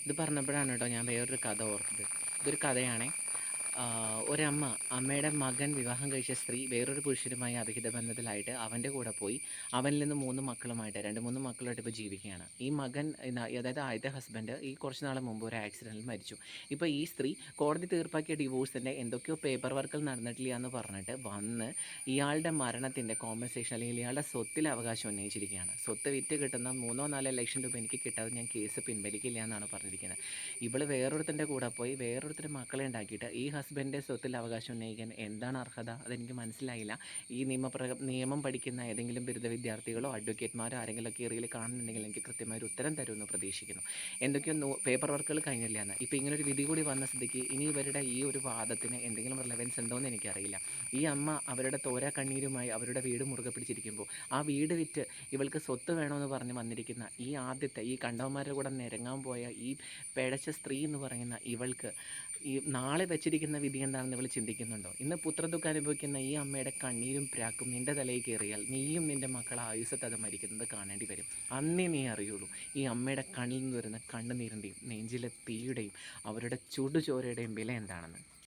ഇത് പറഞ്ഞപ്പോഴാണ് കേട്ടോ ഞാൻ വേറൊരു കഥ ഓർത്തത്. ഇതൊരു കഥയാണേ. ഒരമ്മ, അമ്മയുടെ മകൻ വിവാഹം കഴിച്ച സ്ത്രീ വേറൊരു പുരുഷനുമായി അവിഹിത ബന്ധത്തിലായിട്ട് അവൻ്റെ കൂടെ പോയി. അവനിൽ നിന്ന് 3 മക്കളുമായിട്ട് 2, 3 മക്കളുമായിട്ട് ഇപ്പോൾ ജീവിക്കുകയാണ്. ഈ മകൻ അതായത് ആദ്യത്തെ ഹസ്ബൻഡ് ഈ കുറച്ച് നാൾ മുമ്പ് ഒരു ആക്സിഡൻറ്റിൽ മരിച്ചു. ഇപ്പോൾ ഈ സ്ത്രീ കോടതി തീർപ്പാക്കിയ ഡിവോഴ്സിൻ്റെ എന്തൊക്കെയോ പേപ്പർ വർക്കുകൾ നടന്നിട്ടില്ല എന്ന് പറഞ്ഞിട്ട് വന്ന് ഇയാളുടെ മരണത്തിൻ്റെ കോമ്പൻസേഷൻ അല്ലെങ്കിൽ ഇയാളുടെ സ്വത്തിൽ അവകാശം ഉന്നയിച്ചിരിക്കുകയാണ്. സ്വത്ത് വിറ്റ് കിട്ടുന്ന 3-4 ലക്ഷം രൂപ എനിക്ക് കിട്ടാതെ ഞാൻ കേസ് പിൻവലിക്കില്ല എന്നാണ് പറഞ്ഞിരിക്കുന്നത്. ഇവള് വേറൊരുത്തൻ്റെ കൂടെ പോയി വേറൊരുത്തൻ്റെ മക്കളെ ഉണ്ടാക്കിയിട്ട് ഈ ഹസ്ബൻഡിൻ്റെ സ്വത്തിൽ അവകാശം ഉന്നയിക്കാൻ എന്താണ് അർഹത? അതെനിക്ക് മനസ്സിലായില്ല. ഈ നിയമം പഠിക്കുന്ന ഏതെങ്കിലും ബിരുദ വിദ്യാർത്ഥികളോ അഡ്വക്കേറ്റ്മാരോ ആരെങ്കിലുമൊക്കെ ഏറിയയിൽ കാണുന്നുണ്ടെങ്കിൽ എനിക്ക് കൃത്യമായ ഒരു ഉത്തരം തരുമെന്ന് പ്രതീക്ഷിക്കുന്നു. എന്തൊക്കെയോ പേപ്പർ വർക്കുകൾ കഴിഞ്ഞില്ല എന്ന്. ഇപ്പോൾ ഇങ്ങനൊരു വിധി കൂടി വന്ന സ്ഥിതിക്ക് ഇനി ഇവരുടെ ഈ ഒരു വാദത്തിന് എന്തെങ്കിലും റിലവൻസ് ഉണ്ടോ എന്ന് എനിക്കറിയില്ല. ഈ അമ്മ അവരുടെ തോരാ കണ്ണീരുമായി അവരുടെ വീട് മുറുകെ പിടിച്ചിരിക്കുമ്പോൾ ആ വീട് വിറ്റ് ഇവൾക്ക് സ്വത്ത് വേണമെന്ന് പറഞ്ഞ് വന്നിരിക്കുന്ന ഈ കണ്ടവന്മാരുടെ കൂടെ നിരങ്ങാൻ പോയ ഈ പിഴച്ച സ്ത്രീ എന്ന് പറയുന്ന ഇവൾക്ക് ഈ നാളെ വെച്ചിരിക്കുന്ന വിധി എന്താണെന്ന് ഇവൾ ചിന്തിക്കുന്നുണ്ടോ? ഇന്ന് പുത്രദുഃഖം അനുഭവിക്കുന്ന ഈ അമ്മയുടെ കണ്ണീരും പ്രാക്കും നിൻ്റെ തലയിൽ കയറിയാൽ നീയും നിൻ്റെ മക്കൾ ആയുസ്സത്ത് അത് മരിക്കുന്നത് കാണേണ്ടി വരും. അന്നേ നീ അറിയുള്ളൂ ഈ അമ്മയുടെ കണ്ണിൽ നിന്ന് വരുന്ന കണ്ണുനീരിൻ്റെയും നെഞ്ചിലെ തീയുടെയും അവരുടെ ചുടുചോരയുടെയും വില എന്താണെന്ന്.